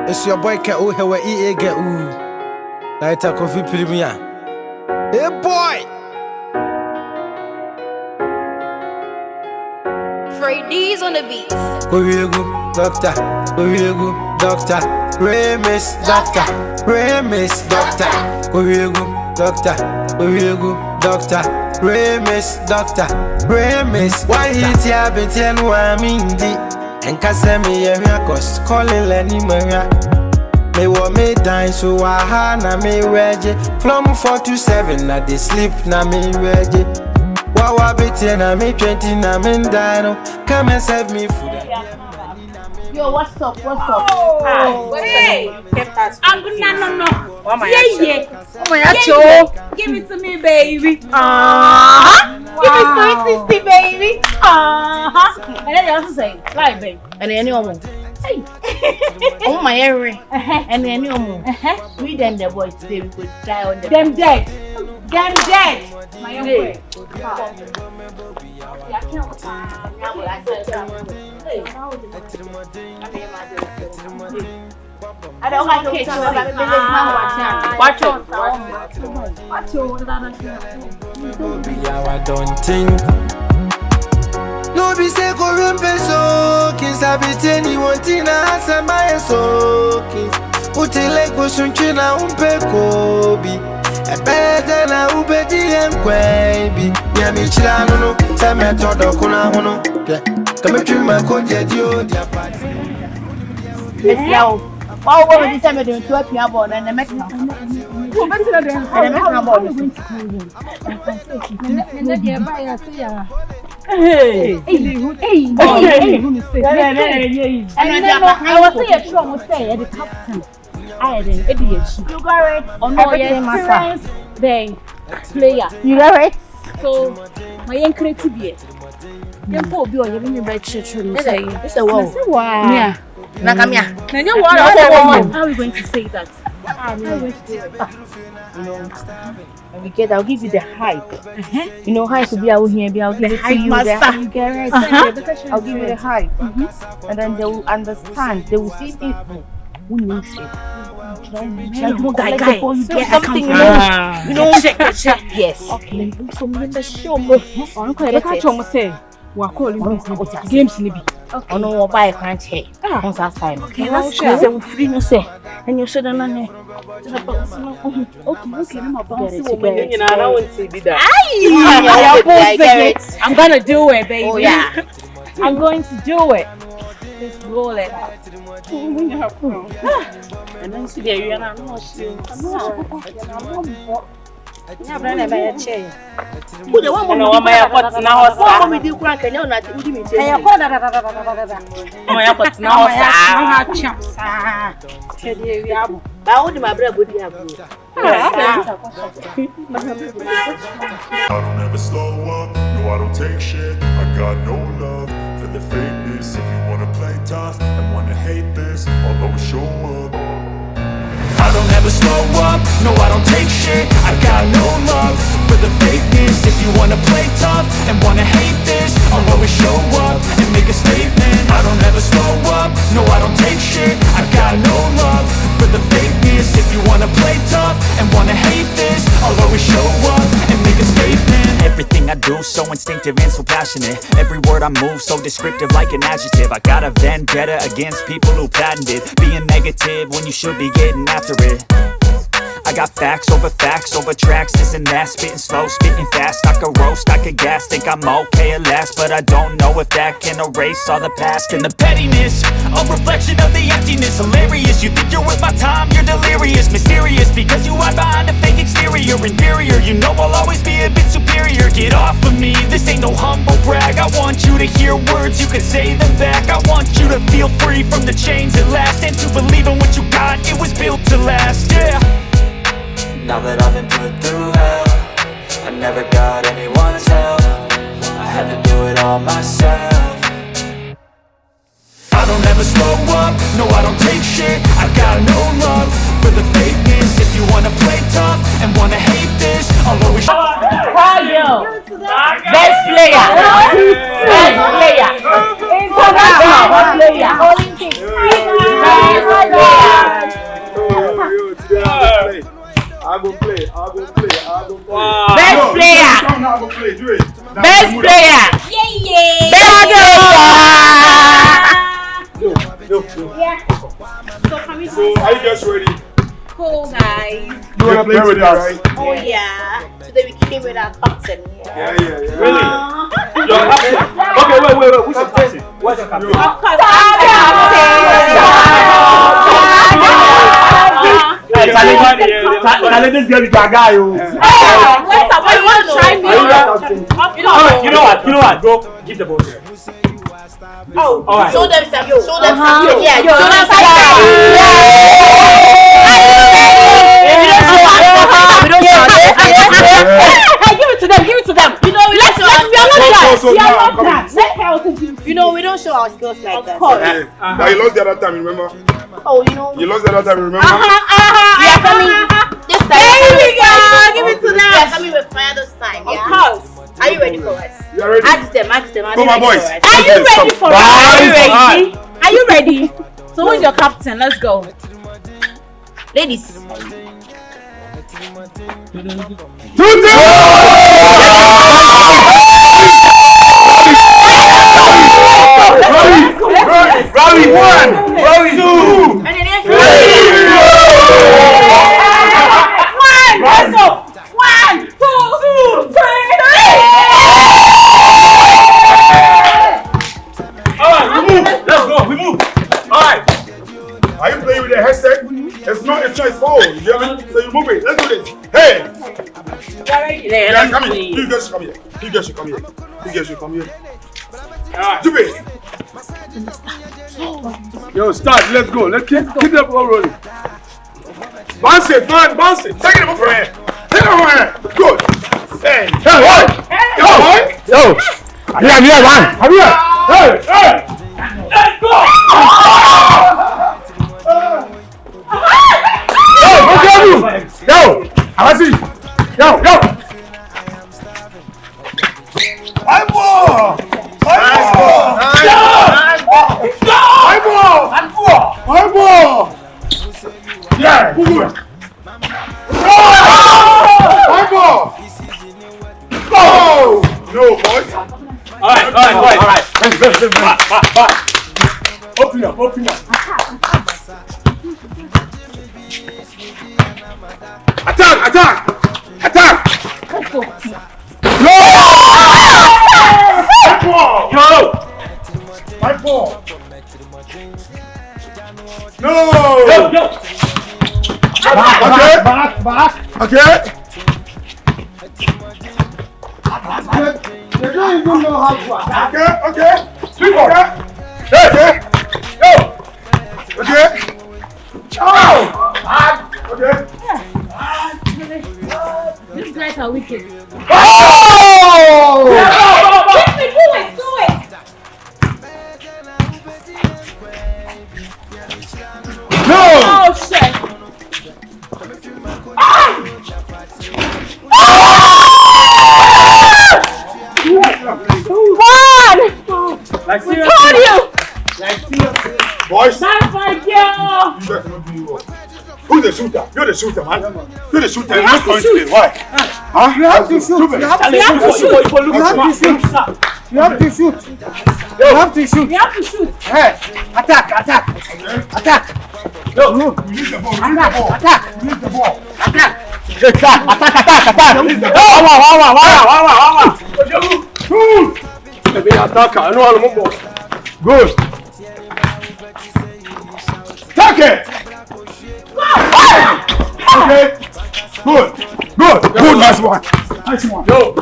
It's your boy Ke Uhewe EA Get U. Night a coffee premier. Hey boy! Freddy's on the beat. Go here go, doctor. Go here go, doctor. Miss doctor. Miss doctor. Go here go, doctor. Go here go, doctor. Miss doctor. Miss. Why hit ya be 10 wa mindy? And Casemi cause calling Lenny Maria. Me wa me dine so I na me ready. From 4 to 7 na they sleep na me ready. Wawa bit na me 20 na me dino. Come and serve me food. Yo, what's up? Oh, hey! I'm good. No. Oh my Yeah. Oh my God. Give it to me, baby. Give Give it to 60, baby. And then you also say, like, baby. And then you Hey. oh my earring. And then you we then the boys today we could die on them. Them dead. My own way. I don't like to talk about the business man watch don't think. No be say go rempe so kins abiteni wantina asema so kins utile go sunchi na umpe kobi ebede na ubedi enkwebi ya mi chira no se me todo kuna hono kame twima ko jedio dia party Mesiao oh what did you say me do to apia born and the Mexican who better than the Mexican born And then you buy a say, hey I was saying, sure, was say, the captain. I had an idiot. you got it On all your experience, then player. you got it So, my young creative yet. Young Paul, you're giving me by church. it's a wow Yeah. Nakamia Now, you how are we going to say that? when we get I'll give you the hype you know hype will be out here I'll give it to you master. you get it I'll give you the hype and then they will understand they will see people who knows it Guy. something you know yes Okay. So, in the show, games in the oh no buy a crunch here on that time Okay, that's true. free no say and you should have Okay, I'm about to I'm gonna do it, baby. oh yeah I'm going to do it. Let's roll it. and then see there you are not who the one me do crank and you not do me I want my brother I don't ever slow up, no I don't take shit. I got no love for the fakeness. If you wanna play tough and wanna hate this, I'll always show up. I don't ever slow up, no I don't take shit. I got no love for the fakeness. If you wanna play tough and wanna hate this, I'll always show up and make a statement. I don't ever slow up, no I don't take shit. I got no love for the fakeness. If you wanna play tough and wanna hate this, I'll always show up and make a statement. Everything I do so instinctive and so passionate. Every word I move so descriptive like an adjective. I got a vendetta against people who patented being negative when you should be getting after it. I got facts over tracks, this and that. Spitting slow, spitting fast. I could roast, I could gas. Think I'm okay at last, but I don't know if that can erase all the past. And the pettiness, a reflection of the emptiness. Hilarious, you think you're worth my time, you're delirious. Mysterious, because you hide behind a fake exterior. Inferior, you know I'll always be a bit superior. Get off of me, this ain't no humble brag. I want you to hear words, you can say them back. I want you to feel free from the chains at last, and to believe in what you got, it was built to last, yeah. Now that I've been put through hell, I never got anyone's help. I had to do it all myself. I don't ever slow up, no I don't take shit. I got no love for the fakeness. If you wanna play tough and wanna hate this, I'll always best player international player Olympic best player player. Best player. Yeah. Best Yeah. So can we So are you guys ready? cool, guys? You wanna play with us, right? Oh yeah. Today we came with our captain. Yeah. Really? Your captain? Okay, wait. Who's your captain? What's your captain? Of course, I'm the captain. This girl is a guy. You want to try me? You know what? Go give the ball to her. Oh, all right. Show them something. Show them something. Yeah, show them something. Give it to them. You know, we don't show our skills like that. Of course. Now you lost the other time, remember? Oh, you know. You lost the other time, remember? Yeah, coming. This time. There we go. Give it to them. Yeah, coming with fire this time. Of Yeah. course. Are you ready for us? You are ready? Ask them. Are Come on, boys. Are Are you ready for us? Are you ready? So who's your captain? Let's go. ladies? Rowie 1, Rowie 2. Let's go. 1, 2, 3. Alright, we move. Let's go. We move. Alright. Are you playing with the headset? It's not his phone. You hear me? So you move it. Let's do this. Hey! Guys, come here. You guys should come here. You guys should come here. You guys should come here. Alright. Do it. Yo, start. Let's go. Let's keep the ball rolling. Bounce it, man. Bounce it. Take it over from here. Take it over from here. Good. Hey. Hey, what? Yo. I'm here, man. I'm here. Hey. Let's go. Yo, what's up, you? Yo, I see. Yo. High ball. High ball. High ball. Yeah. Good. High ball. Go. No, boys. Alright. Open up. Attack. No. High ball. No. Yo. Back. Okay. They don't even know how to attack. Okay. Hey. Yo. Okay. Oh. Okay. These guys are wicked. Oh. Do it. No. Oh shit. Like We told you. Boys. That's my girl. You guys are not doing well. Who's the shooter? You're the shooter, man. You're the shooter. You're not going to it. Why? Huh? You have to shoot. You have to shoot. Hey, attack. You use the ball. Attack. Use the ball. Attack. Good. Take it. Okay. Good. Nice one. Yo,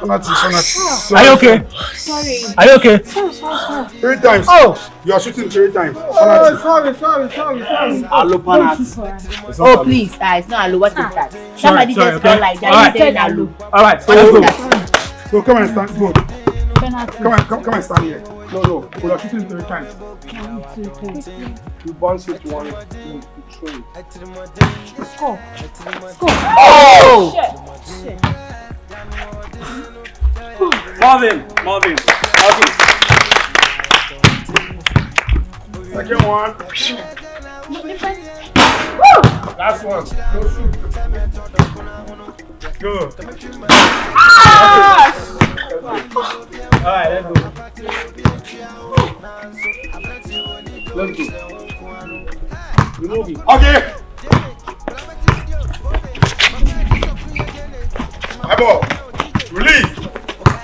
Penalty. Are you okay? Sorry. Are you okay? 3 times. Oh. You are shooting 3 times. Oh, sorry. Oh, please, it's not Alu. What is that? Somebody just okay. felt like that. Alright. You said Alu. Alright, so let's go. So come and stand. Good. Penalty. Come and stand here. No. We are shooting 3 times. You bounce it one, you throw it. Score. Oh! Shit. Marvin. Okay. Second one. Last one. Go shoot. Good. Alright, let's go. Let's go. Okay. Eyeball. Release.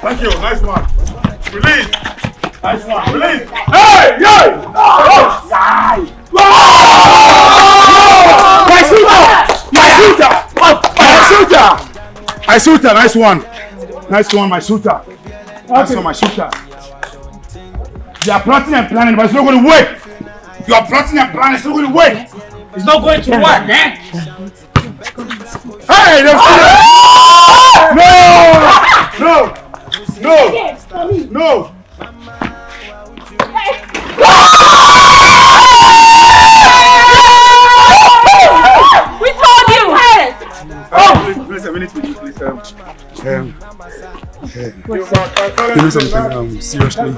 Thank you. Nice one. Release. Nice one. Release. Hey! Yay! My shooter! My shooter! My shooter! My shooter! Nice one. Nice one, my shooter. Nice one, my shooter. They are plotting and planning, but it's not going to work. You are plotting and planning, it's not going to work. It's not going to work, eh? Hey! No! We told you! Please, a minute with you, please. You know something, seriously.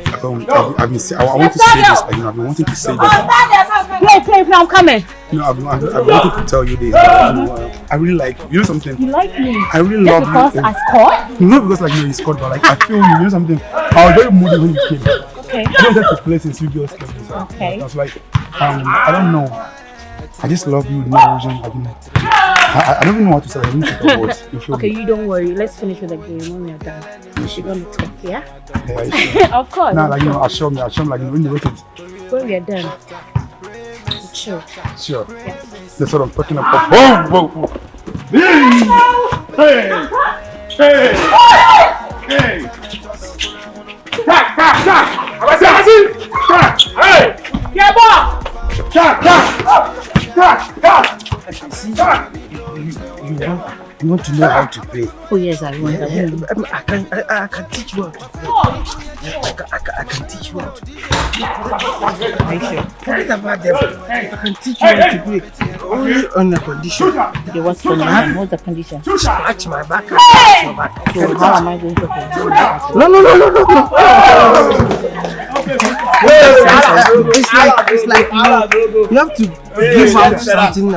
I want to say this. I've been wanting to say this. Play, I'm coming. No, I've been wanting to tell you this. I really like you. You know something? You like me? I really love you. Because I scored? Not because like you scored, but like I feel you. You know something? I was very moody when you came. Okay. I wanted to play since you girls came. Okay. I was like, I don't know. I just love you with no reason. I don't even know what to say. I need to talk words. Okay, you don't worry. Let's finish with the game when we're done. We're going to talk, yeah? Yeah, sure. Of course. Nah, like, you know, assure me, like, when you wrote it. When we're done. Sure. Sure. Yes. That's what I'm talking about. Boom, boom, boom. Hey! Tack! Hey! Yeah, boy! Tack! You want to know how to play? Oh yes, I want. I can teach you how to play. I can teach you how to play. Forget about them. I can teach you how to play. Only on a condition. Okay, what's the condition? What's the condition? Scratch my back. Scratch my back. So how am I going to play? No. It's like you have to give out something.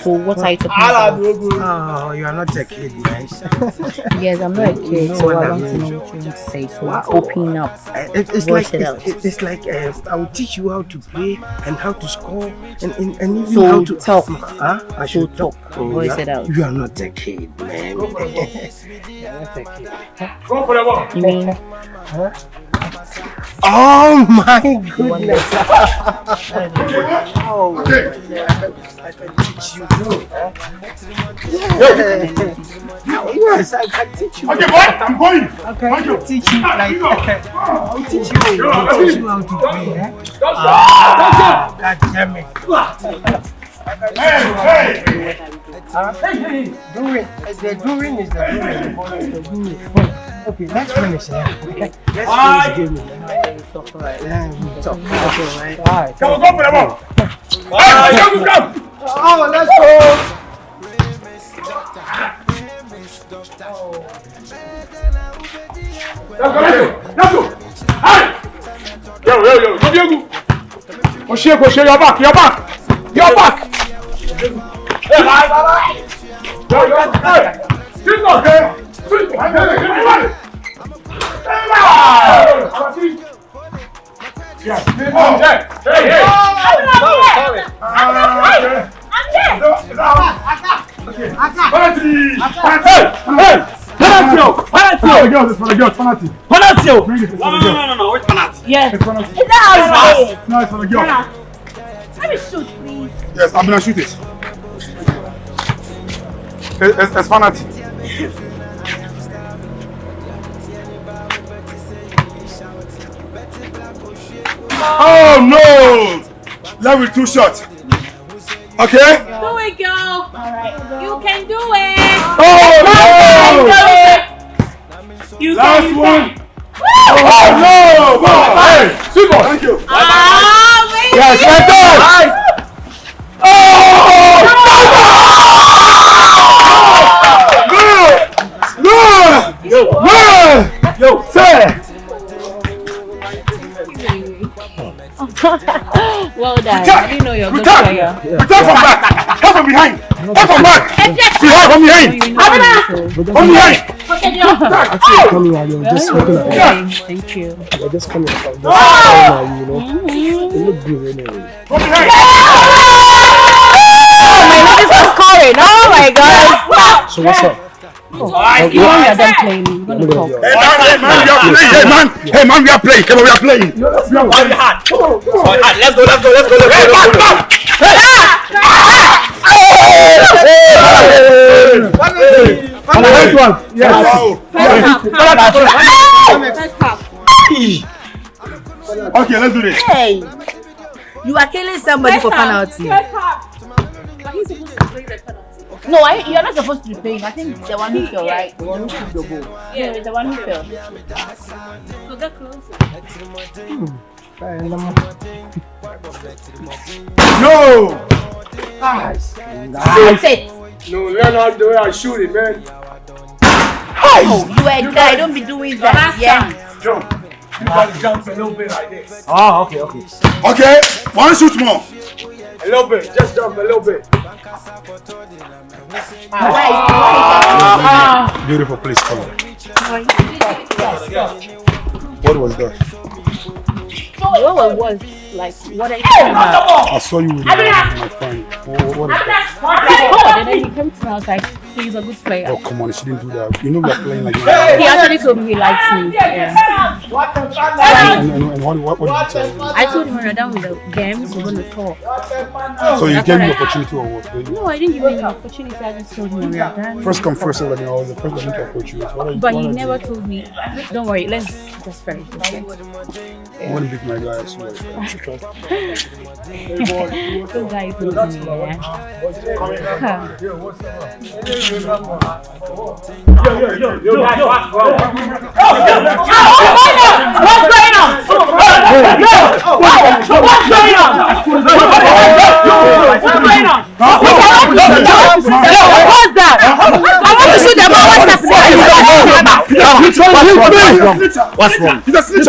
So what are you talking about? Oh, you are not a kid, man. Yes, I'm not a kid, so I want to know what you want to say. So open up. It's like I will teach you how to play and how to score and even so how to talk. I should talk. Voice it out. You are not a kid, man. Go for the ball. You are not a kid. Go for the ball. You mean? Oh my goodness! Okay. I can teach you. Yes, I can teach you. Okay, boy, I'm going. Okay, I'll teach you like. I'll teach you. I'll teach you how to play. God damn it! Hey! Do it. The doing is the doing. Okay, let's finish. Let's finish the game. Talk. Alright. Come on, go for the ball. Hey, come. Oh, let's go. Let's go. Hey! Yo. Go, Diego. Go, you're back. Hey, bye. Go. Hey. Sit down, okay? Sit down. Yes. Hey. No, wait, penalty. Yes. It's penalty. Is that how you say it? No, it's for the girl. Let me shoot, please. Yes, I'm gonna shoot it. It's penalty. Oh no! Level 2 shot. Okay? Do it, girl. Alright. You can do it. Oh no! You Last can one. Oh no! Hey, super! Thank you. Baby. Yes, my God! Oh! No! Sir! Yeah. Return from back. Help from behind. Help from back. See her from behind. From behind. Coming out, you're just looking at Thank you. You're just coming out. You know. You look good anyway. From behind. My name is calling. Oh my God. So what's up? You are done playing. You're gonna talk. Hey man, we are playing. Come on, we are playing. Let's go. Okay, let's do this. Hey, you are killing somebody for penalty. No, you're not supposed to be paying. I think the one who fell, right? The one who took the ball. Yeah, the one who fell. So get closer. No. That's it. No, learn how the way I shoot it, man. Oh, you are a guy. Don't be doing that. Yeah. Jump. You gotta jump a little bit like this. Oh, okay. Okay, one shoot more. A little bit. Just jump a little bit. Beautiful place, color. What was that? What was like? What are you talking about? I saw you with my friend. What is that? He scored and then he came to me. I was like, he's a good player. Oh, come on, she didn't do that. You know we are playing like He actually told me he likes me. Yeah. And what did you tell me? I told him when we're done with the games, we're going to talk. So you gave me the opportunity or what? No, I didn't give him an opportunity. I just told him when we're done. First come, first serve, I was the first person to approach you. But he never told me. Don't worry, let's just finish this. I want to beat my guy, I swear. Those guys told me, yeah. What's going on? What's that? I want to shoot them. What's wrong? He's a snitch.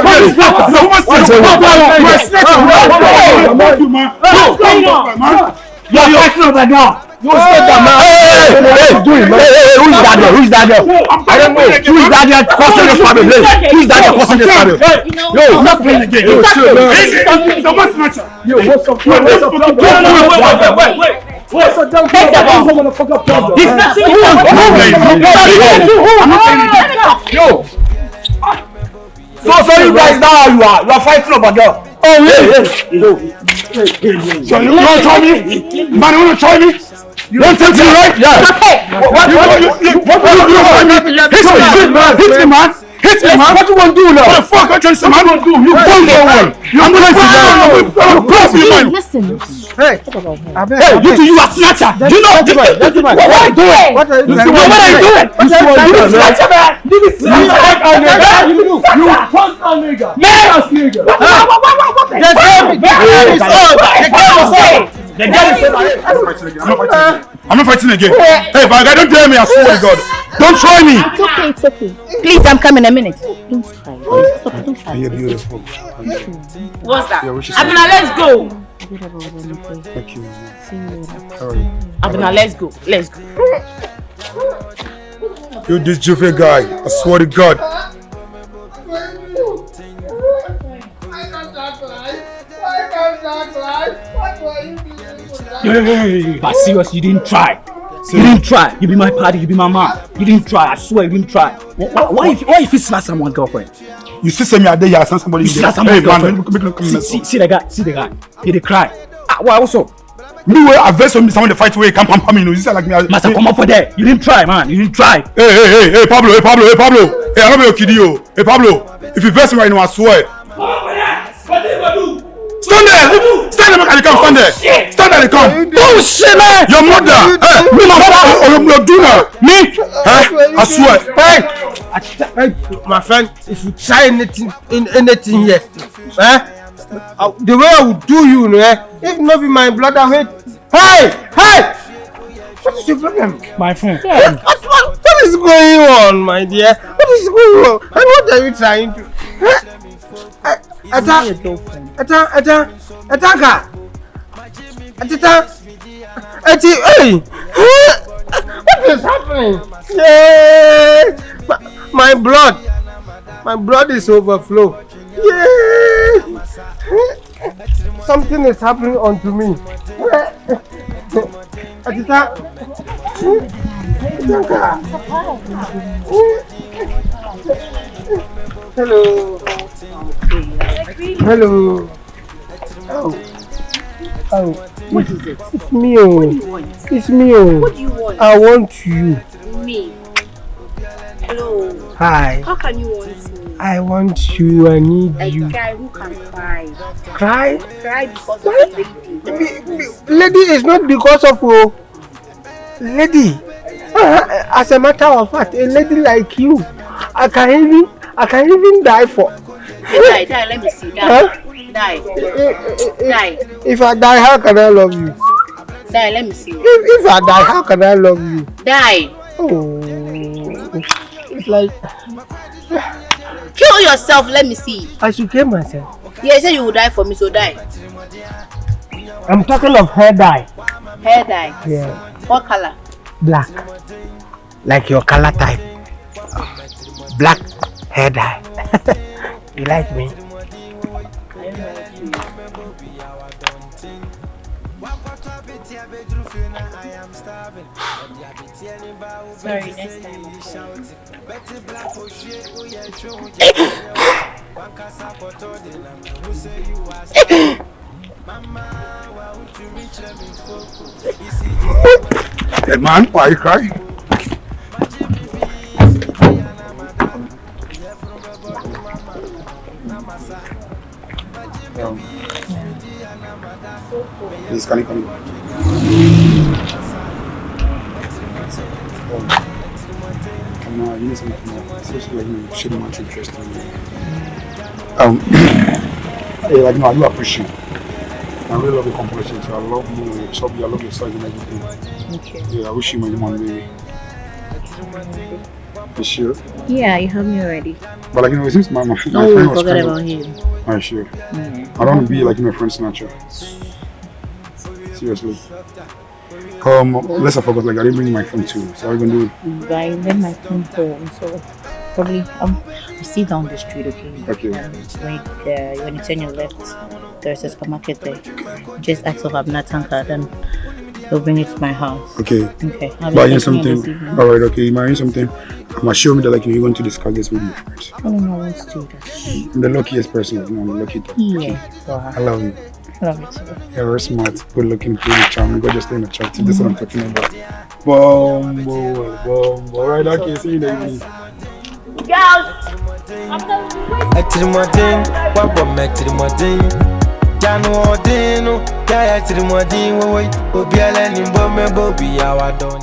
You're fighting over now. Who's that girl? Who's that girl? I don't know. Who is that girl crossing this family? Who is that girl crossing this family? No, he's not playing the game. Someone snatcher. Yo, what's up? Wait. What's up? Take the ball. I'm gonna fuck up problem. He's not Yo. So you guys now you are fighting over girl. Oh yeah. So you want to try me? Man, you want to try me? You want to take me, right? Yeah. Okay. What you hit me, man. Hit me, man. What you want to do now? What the fuck? I'm trying to say, man. What you want to do? You fuck your one. I'm going to man. Listen. Hey, You are snatcher. You know what are you doing? What are you doing? What are you doing? You snatcher, man. You fuck a nigga. I'm not fighting again. Hey, bad guy, don't dare me, I swear to God. Don't try me. It's okay. Please, I'm coming in a minute. Don't try. Don't try. You're beautiful. What's that? Yeah, we should Abina, let's go. Thank you. Abina, let's go. Let's go. You this Juve guy, I swear to God. But seriously, you didn't try. You didn't try. You be my party, you be my mom. You didn't try. I swear you didn't try. Why if you slap someone's girlfriend? You see me out there, you send somebody. You slap someone's girlfriend. See the guy. See the guy. He dey cry. Why also? Me where I vex when someone dey fight way come pam me. You see like me. Master, come up for there. You didn't try, man. You didn't try. Hey, Pablo. Hey, I don't be your kiddie, yo. Hey, Pablo. If you vex me right now, I swear. Stand there! Stand there, and come. Stand there! Stand there, and come! Oh shit, man! Your mother! Me, my mother, or your dinner! Me? I swear! Hey, my friend, if you try anything here, the way I would do you, if not be my blood, I hate. Hey! What is your problem? My friend. What is going on, my dear? What is going on? And what are you trying to? Attacker. Atita. Hey. What is happening? Yeah. My blood is overflow. Yeah. Something is happening unto me. Atita. Hello. Hello. Oh. What is it? It's me. Oh. What do you want? It's me. Oh. What do you want? I want you. Me. Hello. Hi. How can you want me? I want you. I need you. A guy who can cry. Cry? Cry because of a lady. Lady is not because of lady. As a matter of fact, a lady like you, I can even die for. Die, let me see. Die. Huh? Die. Die. If I die, how can I love you? Die, let me see. If I die, how can I love you? Die. Oh, it's like kill yourself, let me see. I should kill myself. Yeah, you said you would die for me, so die. I'm talking of hair dye. Hair dye? Yeah. What color? Black. Like your color type. Black hair dye. You like me? Sorry, next time. Hey man, why are you crying? Please, can you? Come on, you need something more. Seriously, like, you shouldn't much interest in me. Hey, like, no, I do appreciate. I really love your composition too. I love you, Chubby, I love your size and everything. Okay. Yeah, I wish you many money, baby. You sure? Yeah, you have me already. But like, it seems my friend was forget about him. Are you sure? Yeah. I don't want to be like, friend snatcher. Seriously. Let's focus. Like, I didn't bring my phone too. So what are you gonna do? I left my phone home, so probably we see down the street, okay? Okay. When you turn your left, there's a supermarket there. Just ask for Abna Tanka, then they'll bring it to my house. Okay. Okay. Buying something. Alright, okay. You buying something. I'm assuming that like you're going to discuss this with your friends. I don't know what to do that. I'm the luckiest person. I'm the lucky dog. Yeah. Wow. I love you. I love you too. You're very smart, good looking, pretty charming. Go just stay in the chat. This is what I'm talking about. Boom. Alright, okay. See you in the evening. Girls! Janu odinu, kaya tirimodin, wo obi ele ni bo me bo bi awa don.